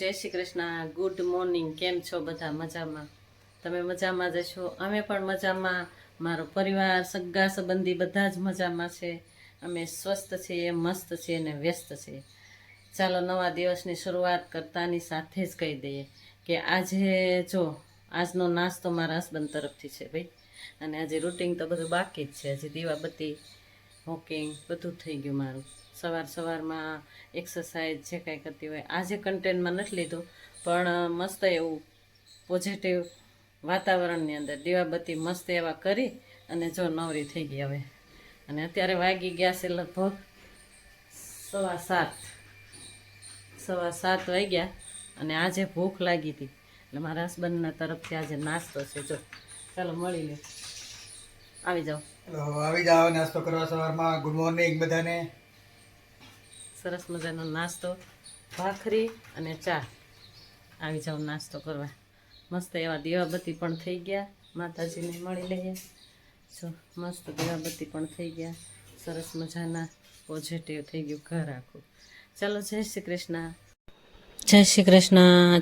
જય Shri Krishna. Good morning. કેમ છો બધા? મજામાં? તમે મજામાં જ છો? અમે પણ મજામાં. મારો પરિવાર, સગા સંબંધી બધા જ મજામાં છે. અમે સ્વસ્થ છીએ, મસ્ત છીએ અને વ્યસ્ત છીએ. ચાલો નવા દિવસની શરૂઆત કરતાની સાથે જ કહી દઈએ કે આજે જો આજનો નાસ્તો મારા હસબન્ડ તરફથી છે ભાઈ. અને આજે રૂટિન તો બધું બાકી જ છે. હજી દીવાબત્તી, વોકિંગ બધું થઈ ગયું મારું. સવારમાં એક્સરસાઇઝ જે કાંઈ કરતી હોય આજે કન્ટેન્ટમાં નથી લીધું, પણ મસ્ત એવું પોઝિટિવ વાતાવરણની અંદર દીવાબત્તી મસ્ત એવા કરી અને જો નવરી થઈ ગઈ હવે. અને અત્યારે વાગી ગયા છે લગભગ 7:15 વાગ્યા. અને આજે ભૂખ લાગી હતી એટલે મારા હસબન્ડના તરફથી આજે નાસ્તો છે. જો ચાલો મળી લે, આવી જાઓ નાસ્તો કરવા સવારમાં. ગુડ મોર્નિંગ બધાને. સરસ મજાનો નાસ્તો, ભાખરી અને ચા. આવી જાઓ નાસ્તો કરવા. મસ્ત એવા દીવાબત્તી પણ થઈ ગયા, માતાજીને મળી લઈએ. જો મસ્ત દીવાબત્તી પણ થઈ ગયા, સરસ મજાના પોઝિટિવ થઈ ગયું ઘર આખું. ચાલો જય શ્રી કૃષ્ણ. જય શ્રી કૃષ્ણ.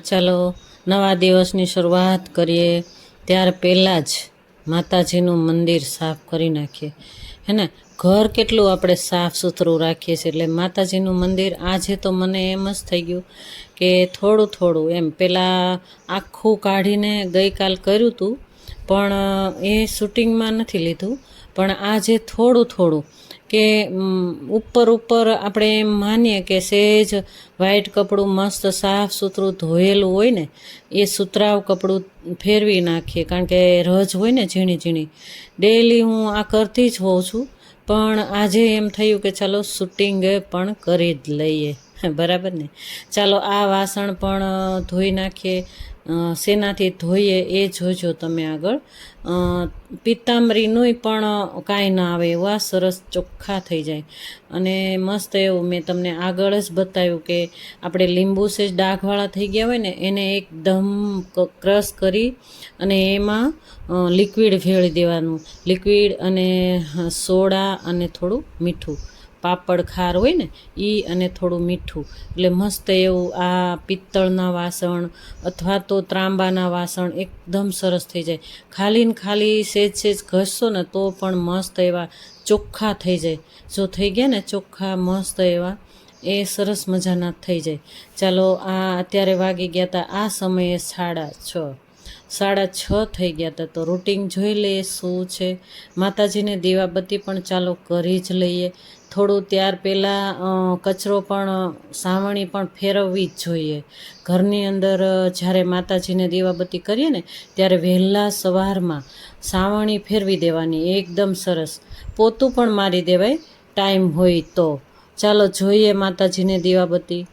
ચાલો નવા દિવસની શરૂઆત કરીએ. ત્યાર પહેલાં જ માતાજીનું મંદિર સાફ કરી નાખીએ, હે ને. ઘર કેટલું આપણે સાફ સુથરું રાખીએ છીએ, એટલે માતાજીનું મંદિર આજે તો મને એમ જ થઈ ગયું કે થોડું એમ પહેલાં આખું કાઢીને ગઈકાલ કર્યું હતું, પણ એ શૂટિંગમાં નથી લીધું. પણ આજે થોડું કે ઉપર આપણે એમ માનીએ કે સહેજ વ્હાઈટ કપડું મસ્ત સાફ સુથરું ધોયેલું હોય ને, એ સુતરાવ કપડું ફેરવી નાખીએ. કારણ કે રજ હોય ને ઝીણી ડેઈલી હું આ કરતી જ હોઉં છું, પણ આજે એમ થયું કે ચાલો શૂટિંગ પણ કરી જ લઈએ, બરાબર ને. ચાલો આ વાસણ પણ ધોઈ નાખીએ. શેનાથી ધોઈએ એ જોજો તમે આગળ. પિત્તાંબરીનું પણ કાંઈ ના આવે એવા સરસ ચોખ્ખા થઈ જાય. અને મસ્ત એવું મેં તમને આગળ જ બતાવ્યું કે આપણે લીંબુ સેજ ડાઘવાળા થઈ ગયા હોય ને, એને એકદમ ક્રશ કરી અને એમાં લિક્વિડ ભેળવી દેવાનું. લિક્વિડ અને સોડા અને થોડું મીઠું, પાપડ ખાર હોય ને એ, અને થોડું મીઠું, એટલે મસ્ત એવું આ પિત્તળના વાસણ અથવા તો ત્રાંબાના વાસણ એકદમ સરસ થઈ જાય. ખાલી સેજ ઘસશો ને તો પણ મસ્ત એવા ચોખ્ખા થઈ જાય. જો થઈ ગયા ને ચોખ્ખા મસ્ત એવા, એ સરસ મજાના થઈ જાય. ચાલો આ અત્યારે વાગી ગયા હતા આ સમયે 6:30 થઈ ગયા હતા. તો રૂટિન જોઈ લઈએ શું છે. માતાજીને દીવાબત્તી પણ ચાલો કરી જ લઈએ. થોડું ત્યાર પહેલાં કચરો પણ સાવણી પણ ફેરવવી જ જોઈએ. ઘરની અંદર જ્યારે માતાજીને દીવાબત્તી કરીએ ને ત્યારે વહેલા સવારમાં સાવણી ફેરવી દેવાની એકદમ સરસ. પોતું પણ મારી દેવાય ટાઈમ હોય તો. ચાલો જોઈએ માતાજીને દીવાબત્તી.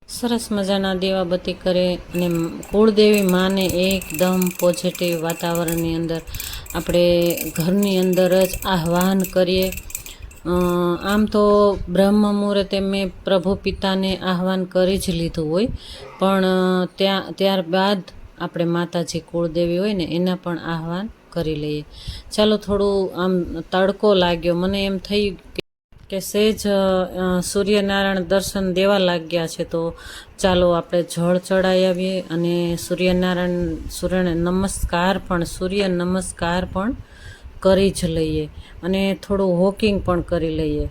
સરસ મજાના દીવાબત્તી કરે અને કુળદેવી માને એકદમ પોઝિટિવ વાતાવરણની અંદર આપણે ઘરની અંદર જ આહ્વાન કરીએ. આમ તો બ્રહ્મ મુહૂર્તે મેં પ્રભુ પિતાને આહ્વાન કરી જ લીધું હોય, પણ ત્યારબાદ આપણે માતાજી કુળદેવી હોય ને એના પણ આહ્વાન કરી લઈએ. ચાલો થોડું આમ તડકો લાગ્યો, મને એમ થયું કે સહેજ સૂર્યનારાયણ દર્શન દેવા લાગ્યા છે, તો ચાલો આપણે જળ ચડાવી આવીએ અને સૂર્ય નમસ્કાર પણ કરી જ લઈએ. અને થોડું વોકિંગ પણ કરી લઈએ.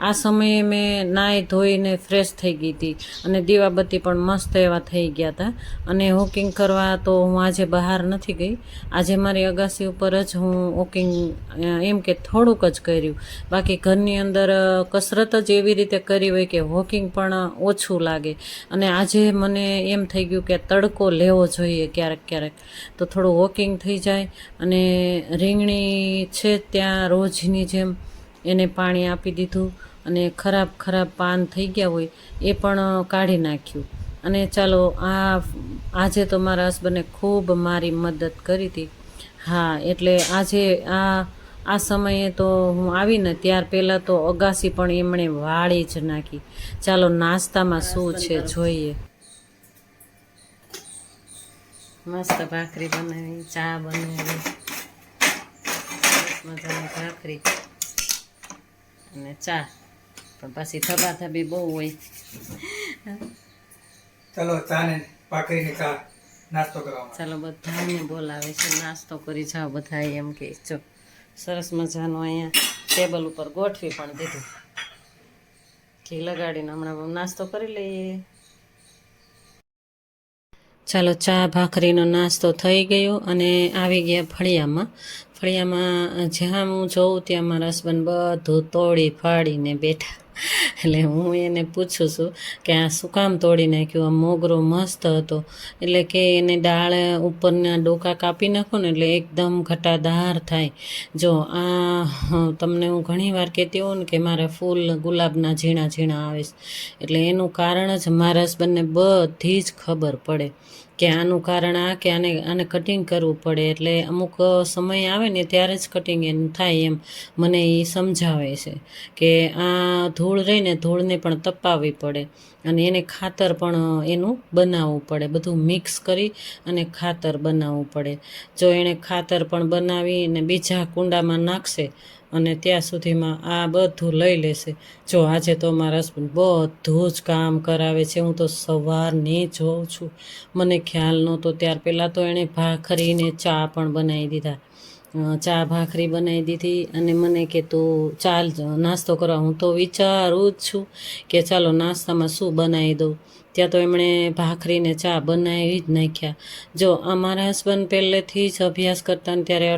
આ સમયે મેં નાહી ધોઈને ફ્રેશ થઈ ગઈ હતી અને દીવાબત્તી પણ મસ્ત એવા થઈ ગયા હતા. અને વોકિંગ કરવા તો હું આજે બહાર નથી ગઈ. આજે મારી અગાસી ઉપર જ હું વોકિંગ એમ કે થોડુંક જ કર્યું. બાકી ઘરની અંદર કસરત જ એવી રીતે કરી હોય કે વોકિંગ પણ ઓછું લાગે. અને આજે મને એમ થઈ ગયું કે તડકો લેવો જોઈએ ક્યારેક, તો થોડું વોકિંગ થઈ જાય. અને રીંગણી છે ત્યાં રોજની જેમ એને પાણી આપી દીધું અને ખરાબ પાન થઈ ગયા હોય એ પણ કાઢી નાખ્યું. અને ચાલો આજે તો મારા હસબન્ડે ખૂબ મારી મદદ કરી હતી. હા, એટલે આજે આ સમયે તો હું આવીને ત્યાર પહેલાં તો અગાસી પણ એમણે વાળી જ નાખી. ચાલો નાસ્તામાં શું છે જોઈએ. મસ્ત ભાખરી બનાવી, ચા બનાવી, સરસ મજાની ભાખરી અને ચા, પણ પાછી થબાથબી બહુ હોય. ચલો ચા ને ભાખરી ને ચા નાસ્તો કરવામાં. ચાલો બધાને બોલાવે છે, નાસ્તો કરી જાઓ બધા એમ કે. જો સરસ મજાનું અહીંયા ટેબલ ઉપર ગોઠવી પણ દીધું. ઘી લગાડીને હમણાં નાસ્તો કરી લઈએ. ચાલો ચા ભાખરીનો નાસ્તો થઈ ગયો અને આવી ગયા ફળિયામાં. ફળિયામાં જ્યાં હું જોઉં ત્યાં મારા હસબન્ડ બધું તોડી ફાડીને બેઠા. એટલે હું એને પૂછું છું કે આ શું કામ તોડી નાખ્યું, આ મોગરો મસ્ત હતો. એટલે કે એને ડાળ ઉપરના ડોકા કાપી નાખો ને એટલે એકદમ ઘટાદાર થાય. જો આ તમને હું ઘણી વાર કહેતી હોઉં ને કે મારે ફૂલ ગુલાબના ઝીણા ઝીણા આવે છે, એટલે એનું કારણ જ મારા હસબન્ડને બધી જ ખબર પડે કે આનું કારણ આ કે આને કટિંગ કરવું પડે. એટલે અમુક સમય આવે ને ત્યારે જ કટિંગ એનું થાય એમ મને એ સમજાવે છે કે આ ધૂળ રહીને ધૂળને પણ તપાવવી પડે અને એને ખાતર પણ એનું બનાવવું પડે, બધું મિક્સ કરી અને ખાતર બનાવવું પડે. જો એણે ખાતર પણ બનાવી અને બીજા કુંડામાં નાખશે અને ત્યાં સુધીમાં આ બધું લઈ લેશે. જો આજે તો મારા હસબન્ડ બધું જ કામ કરાવે છે. હું તો સવારની જોઉં છું, મને ખ્યાલ નહોતો. ત્યાર પહેલાં તો એણે ભાખરીને ચા પણ બનાવી દીધા. ચા ભાખરી બનાવી દીધી અને મને કે તું ચાલ નાસ્તો કરવા. હું તો વિચારું જ છું કે ચાલો નાસ્તામાં શું બનાવી દઉં. ત્યાં તો એમણે ભાખરીને ચા બનાવી જ નાખ્યા. જો અમારા હસબન્ડ પહેલેથી જ અભ્યાસ કરતા ને ત્યારે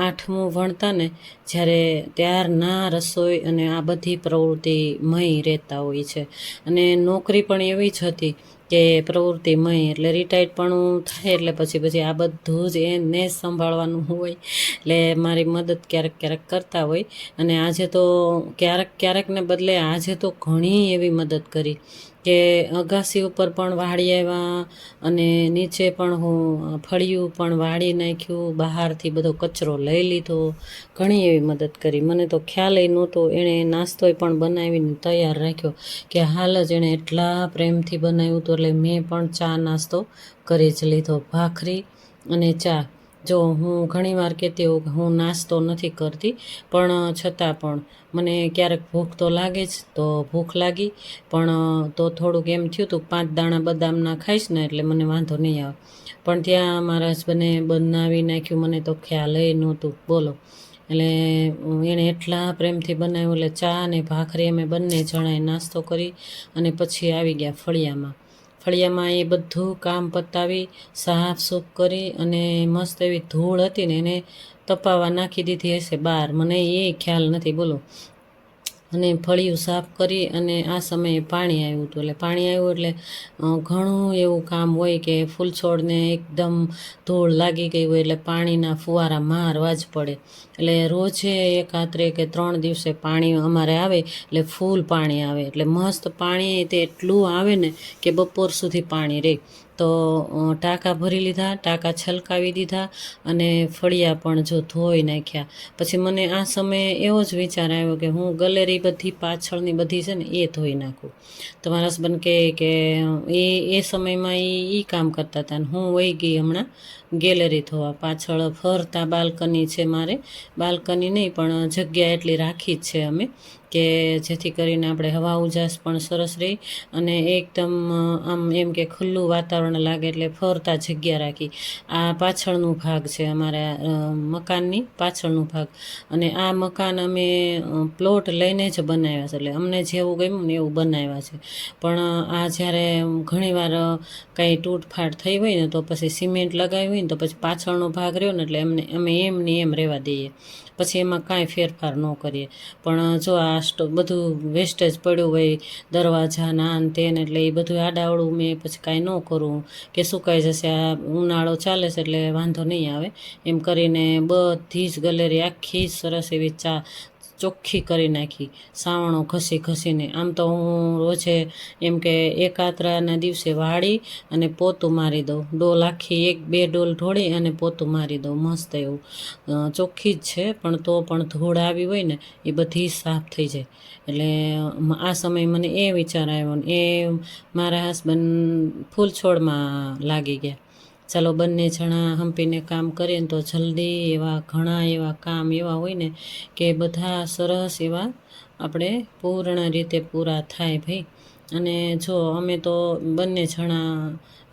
8મું ભણતા ને જ્યારે ત્યારના રસોઈ અને આ બધી પ્રવૃત્તિમય રહેતા હોય છે. અને નોકરી પણ એવી જ હતી કે પ્રવૃત્તિમય, એટલે રિટાયર્ડ પણ થાય એટલે પછી આ બધું જ એને જ સંભાળવાનું હોય. એટલે મારી મદદ ક્યારેક કરતા હોય. અને આજે તો ક્યારેકને બદલે આજે તો ઘણી એવી મદદ કરી કે અગાસી ઉપર પણ વાળી આવ્યા અને નીચે પણ હું ફળિયું પણ વાળી નાખ્યું, બહારથી બધો કચરો લઈ લીધો. ઘણી એવી મદદ કરી. મને તો ખ્યાલ નહોતો. એણે નાસ્તોય પણ બનાવીને તૈયાર રાખ્યો કે હાલ જ એણે એટલા પ્રેમથી બનાવ્યું હતું. એટલે મેં પણ ચા નાસ્તો કરી જ લીધો, ભાખરી અને ચા. જો હું ઘણીવાર કહેતી હોઉં કે હું નાસ્તો નથી કરતી, પણ છતાં પણ મને ક્યારેક ભૂખ તો લાગે જ, તો ભૂખ લાગી પણ તો થોડુંક એમ થયું હતું 5 દાણા બદામના ખાઈશ ને એટલે મને વાંધો નહીં આવે. પણ ત્યાં મારા હસબન્ડે બનાવી નાખ્યું, મને તો ખ્યાલ નહોતું. બોલો, એટલે એણે એટલા પ્રેમથી બનાવ્યું. એટલે ચા અને ભાખરી અમે બંને જણાએ નાસ્તો કરી અને પછી આવી ગયા ફળિયામાં એ બધું કામ પતાવી સાફ સૂફ કરી અને મસ્ત એવી ધૂળ હતી ને એને તપાવવા નાખી દીધી હશે બહાર, મને એ ખ્યાલ નથી. બોલો, અને ફળિયું સાફ કરી અને આ સમયે પાણી આવ્યું હતું. એટલે પાણી આવ્યું એટલે ઘણું એવું કામ હોય કે ફૂલ છોડને એકદમ ધૂળ લાગી ગઈ હોય એટલે પાણીના ફુવારા મારવા જ પડે. એટલે રોજે 1 રાત્રે કે 3 દિવસે પાણી અમારે આવે એટલે ફૂલ પાણી આવે. એટલે મસ્ત પાણી તે એટલું આવે ને કે બપોર સુધી પાણી રહે. તો ટાંકા ભરી લીધા, ટાંકા છલકાવી દીધા અને ફળિયા પણ જો ધોઈ નાખ્યા. પછી મને આ સમયે એવો જ વિચાર આવ્યો કે હું ગલેરી બધી પાછળની બધી છે ને એ ધોઈ નાખું. તમારા હસબન્ડ કહે કે એ સમયમાં એ કામ કરતા હતા ને હું વહી ગઈ હમણાં ગેલેરી ધોવા. પાછળ ફરતા બાલ્કની છે મારે, બાલ્કની નહીં પણ જગ્યા એટલી રાખી જ છે અમે કે જેથી કરીને આપણે હવા ઉજાસ પણ સરસ રહી અને એકદમ આમ એમ કે ખુલ્લું વાતાવરણ લાગે. એટલે ફરતા જગ્યા રાખી. આ પાછળનું ભાગ છે અમારા મકાનની પાછળનું ભાગ. અને આ મકાન અમે પ્લોટ લઈને જ બનાવ્યા છે. એટલે અમને જેવું ગમ્યું ને એવું બનાવ્યા છે. પણ આ જ્યારે ઘણીવાર કાંઈ તૂટફાટ થઈ હોય ને તો પછી સિમેન્ટ લગાવી હોય ને તો પછી પાછળનો ભાગ રહ્યો ને એટલે અમે એમની એમ રહેવા દઈએ, પછી એમાં કાંઈ ફેરફાર ન કરીએ. પણ જો આ બધું વેસ્ટેજ પડ્યું હોય દરવાજાના આન તેન, એટલે એ બધું આડાવડું મેં પછી કાંઈ ન કરું કે સુકાઈ જશે. આ ઉનાળો ચાલે છે એટલે વાંધો નહીં આવે એમ કરીને બધી જ ગલેરી આખી સરસ એવી ચોખ્ખી કરી નાખી, સાવણો ઘસી ઘસીને. આમ તો હું રોજે એમ કે એકાત્રાના દિવસે વાળી અને પોતું મારી દઉં, ડોલ આખી 1-2 ડોલ ઢોળી અને પોતું મારી દઉં મસ્ત એવું. ચોખ્ખી જ છે પણ તો પણ ધૂળ આવી હોય ને એ બધી સાફ થઈ જાય. એટલે આ સમયે મને એ વિચાર આવ્યો ને એ મારા હસબન્ડ ફૂલ છોડમાં લાગી ગયા. ચાલો બંને જણા હંપીને કામ કરીએ ને તો જલ્દી એવા ઘણા એવા કામ એવા હોય ને કે બધા સરસ એવા આપણે પૂર્ણ રીતે પૂરા થાય ભાઈ. અને જો અમે તો બંને જણા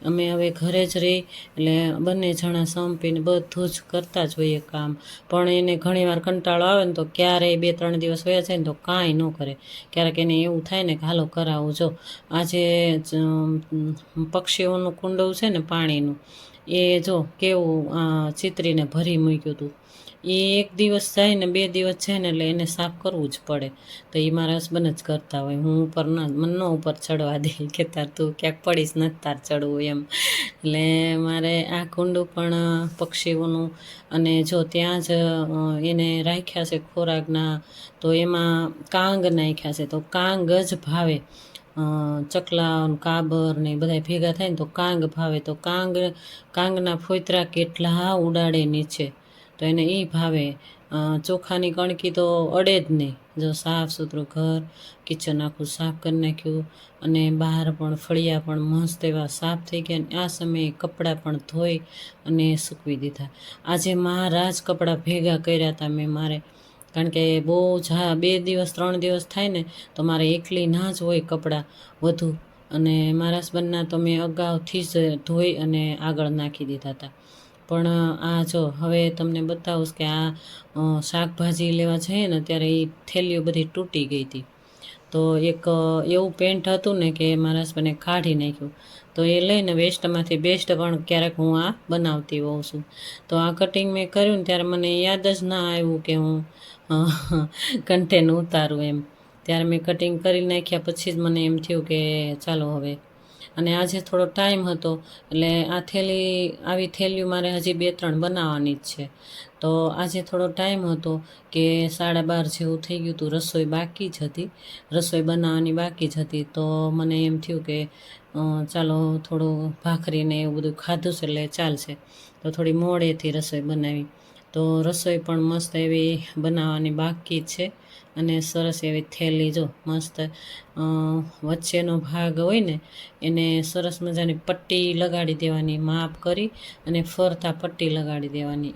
અમે હવે ઘરે જ રહી એટલે બંને જણા સંપીને બધું જ કરતા જ હોઈએ કામ. પણ એને ઘણીવાર કંટાળો આવે ને તો ક્યારેય 2-3 દિવસ વયા જાય ને તો કાંઈ ન કરે. ક્યારેક એને એવું થાય ને કે હાલો કરાવું. જો આજે પક્ષીઓનું કુંડું છે ને પાણીનું, એ જો કેવું ચિતરીને ભરી મૂક્યું હતું. એ 1 દિવસ જાય ને 2 દિવસ જાય ને એટલે એને સાફ કરવું જ પડે. તો એ મારા હસબન્ડ જ કરતા હોય, હું ઉપર મને ન ઉપર ચડવા દે કે તાર તું ક્યાંક પડીશ નથી તાર ચડવું એમ. એટલે મારે આ કુંડું પણ પક્ષીઓનું, અને જો ત્યાં જ એને રાખ્યા છે ખોરાકના, તો એમાં કાંગ નાખ્યા છે તો કાંગ જ ભાવે. ચકલા કાબર ને બધા ભેગા થાય ને તો કાંગ ભાવે. તો કાંગના ફોતરા કેટલા ઉડાડે નીચે, તો એને એ ભાવે. ચોખાની કણકી તો અડે જ નહીં. જો સાફ સુથરું ઘર કિચન આખું સાફ કરી નાખ્યું, અને બહાર પણ ફળિયા પણ મસ્ત એવા સાફ થઈ ગયા. આ સમયે કપડાં પણ ધોઈ અને સૂકવી દીધા. આજે મારા જ કપડાં ભેગા કર્યા હતા મેં મારે, કારણ કે બહુ 2 દિવસ 3 દિવસ થાય ને તો મારે એકલી ના જ હોય કપડાં વધુ. અને મારા હસબન્ડના તો મેં અગાઉથી જ ધોઈ અને આગળ નાખી દીધા હતા. પણ આ જો હવે તમને બતાવું કે આ શાકભાજી લેવા જઈએ ને ત્યારે એ થેલીઓ બધી તૂટી ગઈ હતી. તો એક એવું પેન્ટ હતું ને કે મારા હસબન્ડે કાઢી નાખ્યું. તો એ લઈને વેસ્ટમાંથી બેસ્ટ પણ ક્યારેક હું આ બનાવતી હોઉં છું. તો આ કટિંગ મેં કર્યું ને ત્યારે મને યાદ જ ના આવ્યું કે હું કન્ટેન ઉતારું એમ. ત્યારે મેં કટિંગ કરી નાખ્યા પછી જ મને એમ થયું કે ચાલો હવે. અને આજે થોડો ટાઈમ હતો એટલે આવી થેલીઓ મારે હજી 2-3 બનાવવાની જ છે. તો આજે થોડો ટાઈમ હતો કે 12:30 જેવું થઈ ગયું હતું. રસોઈ બાકી જ હતી, રસોઈ બનાવવાની બાકી જ હતી. તો મને એમ થયું કે ચાલો થોડું ભાખરીને એવું બધું ખાધું છે એટલે ચાલશે, તો થોડી મોડેથી રસોઈ બનાવી. તો રસોઈ પણ મસ્ત એવી બનાવવાની બાકી છે. અને સરસ એવી થેલી જો મસ્ત વચ્ચેનો ભાગ હોય ને એને સરસ મજાની પટ્ટી લગાડી દેવાની, માપ કરી અને ફરતા પટ્ટી લગાડી દેવાની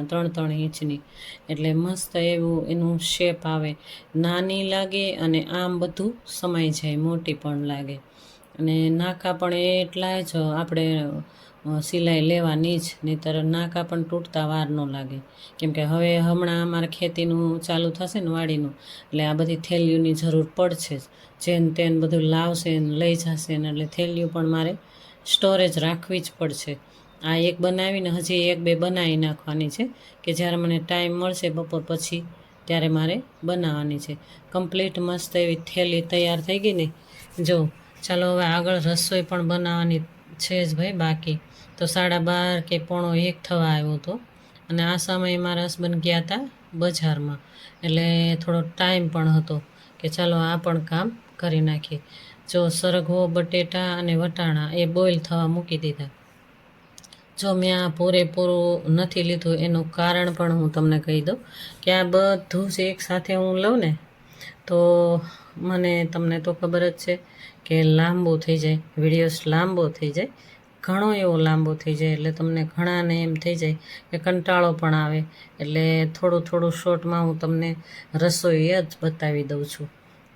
3-3 ઇંચની. એટલે મસ્ત એવું એનું શેપ આવે, નાની લાગે અને આમ બધું સમાઈ જાય, મોટી પણ લાગે. અને નાકા પણ એટલા જ આપણે સિલાઈ લેવાની જ, નહીંતર નાકા પણ તૂટતા વાર ન લાગે. કેમકે હવે હમણાં અમારે ખેતીનું ચાલુ થશે ને વાડીનું, એટલે આ બધી થેલીઓની જરૂર પડશે જ. જેન તેન બધું લાવશે ને લઈ જશે ને, એટલે થેલીઓ પણ મારે સ્ટોરેજ રાખવી જ પડશે. આ એક બનાવીને હજી 1-2 બનાવી નાખવાની છે કે જ્યારે મને ટાઈમ મળશે બપોર પછી ત્યારે મારે બનાવવાની છે. કમ્પ્લીટ મસ્ત એવી થેલી તૈયાર થઈ ગઈ ને. જો ચાલો હવે આગળ રસોઈ પણ બનાવવાની છે જ ભાઈ બાકી. તો 12:30 કે 1:45 થવા આવ્યો હતો. અને આ સમયે મારા હસબન્ડ ગયા હતા બજારમાં, એટલે થોડો ટાઈમ પણ હતો કે ચાલો આ પણ કામ કરી નાખીએ. જો સરગવો, બટેટા અને વટાણા એ બોઇલ થવા મૂકી દીધા. જો મેં આ પૂરેપૂરું નથી લીધું એનું કારણ પણ હું તમને કહી દઉં કે આ બધું જ એકસાથે હું લઉં ને તો તમને તો ખબર જ છે કે લાંબુ થઈ જાય, વિડીયોઝ લાંબો થઈ જાય, ઘણો એવો લાંબો થઈ જાય. એટલે તમને ઘણાને એમ થઈ જાય કે કંટાળો પણ આવે. એટલે થોડું શોર્ટમાં હું તમને રસોઈ જ બતાવી દઉં છું.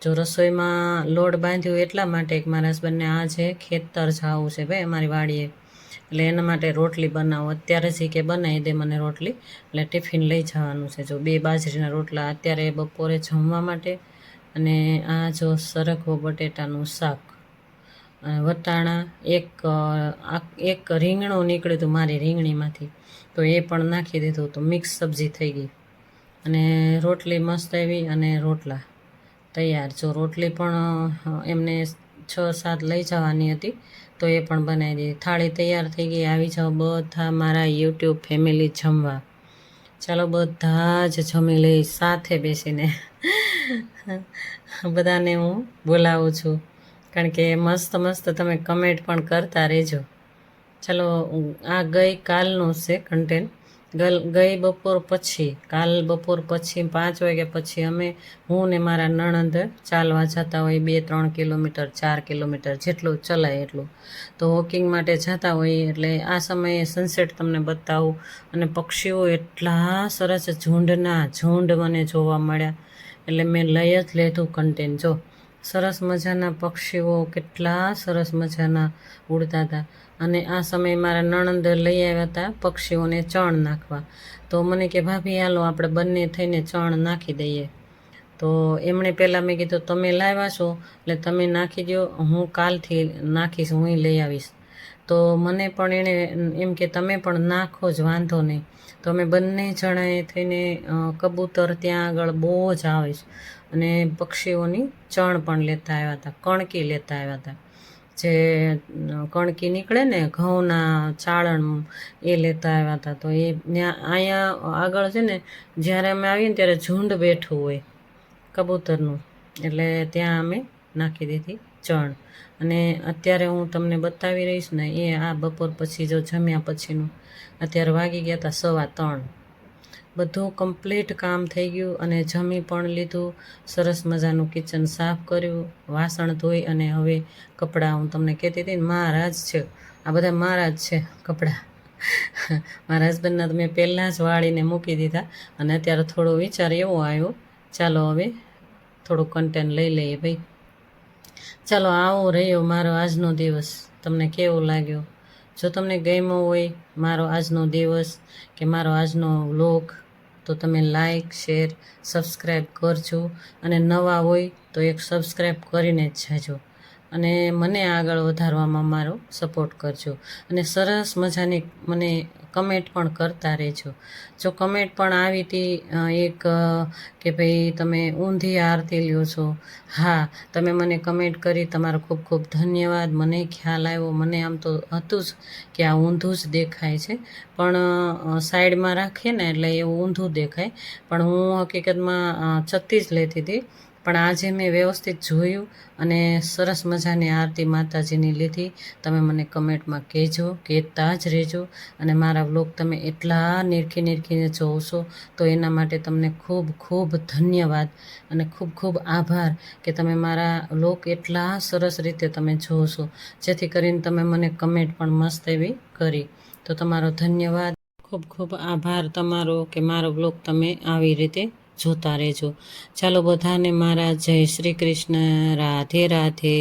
જો રસોઈમાં લોડ બાંધ્યું એટલા માટે કે મારા હસબન્ડને આજે ખેતર જવું છે ભાઈ અમારી વાડીએ, એટલે એના માટે રોટલી બનાવો. અત્યારે જ કે બનાવી દે મને રોટલી, એટલે ટિફિન લઈ જવાનું છે. જો 2 બાજરીના રોટલા અત્યારે બપોરે જમવા માટે, અને આ જો સરગવો બટેટાનું શાક, અને વટાણા, એક રીંગણું નીકળ્યું હતું મારી રીંગણીમાંથી, તો એ પણ નાખી દીધું. તો મિક્સ સબ્જી થઈ ગઈ. અને રોટલી મસ્ત એવી અને રોટલા તૈયાર. જો રોટલી પણ એમને 6-7 લઈ જવાની હતી તો એ પણ બનાવી દીધી. થાળી તૈયાર થઈ ગઈ. આવી જાઓ બધા મારા યુટ્યુબ ફેમિલી જમવા. ચાલો બધા જ જમી લઈ સાથે બેસીને. બધાને હું બોલાવું છું, કારણ કે મસ્ત મસ્ત તમે કમેન્ટ પણ કરતા રહેજો. ચલો, આ ગઈ કાલનું છે કન્ટેન્ટ. ગઈ બપોર પછી, કાલ બપોર પછી 5 વાગ્યા પછી હું ને મારા નણંદ ચાલવા જતા હોય, 2-3 કિલોમીટર 4 કિલોમીટર જેટલું ચલાય એટલું. તો વોકિંગ માટે જતા હોઈએ એટલે આ સમયે સનસેટ તમને બતાવું. અને પક્ષીઓ એટલા સરસ ઝુંડ મને જોવા મળ્યા, એટલે મેં લઈ જ લીધું કન્ટેન્ટ. જો સરસ મજાના પક્ષીઓ કેટલા સરસ મજાના ઉડતા હતા. અને આ સમયે મારા નણંદ લઈ આવ્યા હતા પક્ષીઓને ચણ નાખવા. તો મને કે ભાભી હાલો આપણે બંને થઈને ચણ નાખી દઈએ. તો એમણે પહેલાં મેં કીધું તમે લાવ્યા છો એટલે તમે નાખી દો, હું કાલથી નાખીશ, હું લઈ આવીશ. તો મને પણ એણે એમ કે તમે પણ નાખો જ, વાંધો નહીં. તો અમે બંને જણાએ થઈને કબૂતર ત્યાં આગળ બહુ જ આવે છે, અને પક્ષીઓની ચણ પણ લેતા આવ્યા હતા, કણકી લેતા આવ્યા હતા. જે કણકી નીકળે ને ઘઉંના ચાળણ, એ લેતા આવ્યા હતા. તો એ અહીંયા આગળ છે ને, જ્યારે અમે આવીએ ને ત્યારે ઝુંડ બેઠું હોય કબૂતરનું, એટલે ત્યાં અમે નાખી દીધી ચણ. અને અત્યારે હું તમને બતાવી રહીશ ને, એ આ બપોર પછી જો જમ્યા પછીનું. અત્યારે વાગી ગયા હતા 3:15. બધું કમ્પ્લીટ કામ થઈ ગયું અને જમી પણ લીધું. સરસ મજાનું કિચન સાફ કર્યું, વાસણ ધોઈ, અને હવે કપડાં હું તમને કહેતી હતી ને, મારા જ છે આ બધા, મારા જ છે કપડાં. મારા હસબન્ડના તો મેં પહેલાં જ વાળીને મૂકી દીધા. અને અત્યારે થોડો વિચાર એવો આવ્યો, ચાલો હવે થોડું કન્ટેન્ટ લઈ લઈએ ભાઈ. ચાલો, આવો રહ્યો મારો આજનો દિવસ. તમને કેવો લાગ્યો? જો તમને ગમ્યો હોય મારો આજનો દિવસ કે મારો આજનો વ્લોગ, તો તમે લાઈક, શેર, સબસ્ક્રાઈબ કરજો. અને નવા હોય તો એક સબસ્ક્રાઈબ કરીને જ જાજો, અને મને આગળ વધારવામાં મારો સપોર્ટ કરજો. અને સરસ મજાની મને કમેન્ટ પણ કરતા રહેજો. જો કમેન્ટ પણ આવી હતી એક કે ભાઈ તમે ઊંધી આરતી લ્યો છો. હા, તમે મને કમેન્ટ કરી, તમારો ખૂબ ખૂબ ધન્યવાદ. મને ખ્યાલ આવ્યો, મને આમ તો હતું જ કે આ ઊંધું જ દેખાય છે, પણ સાઈડમાં રાખીએ ને એટલે એવું ઊંધું દેખાય. પણ હું હકીકતમાં છત્તી જ લેતી હતી. પણ આજે મેં વ્યવસ્થિત જોયું અને સરસ મજાની આરતી માતાજીની લીધી. તમે મને કમેન્ટમાં કહેજો, કહેતા જ રહેજો. અને મારા વ્લોગ તમે એટલા નીરખીને જોશો તો એના માટે તમને ખૂબ ખૂબ ધન્યવાદ અને ખૂબ ખૂબ આભાર કે તમે મારા વ્લોગ એટલા સરસ રીતે તમે જોશો, જેથી કરીને તમે મને કમેન્ટ પણ મસ્ત એવી કરી. તો તમારો ધન્યવાદ, ખૂબ ખૂબ આભાર તમારો કે મારો વ્લોગ તમે આવી રીતે જોતા રહેજો. ચાલો, બધાને મારા જય શ્રી કૃષ્ણ, રાધે રાધે.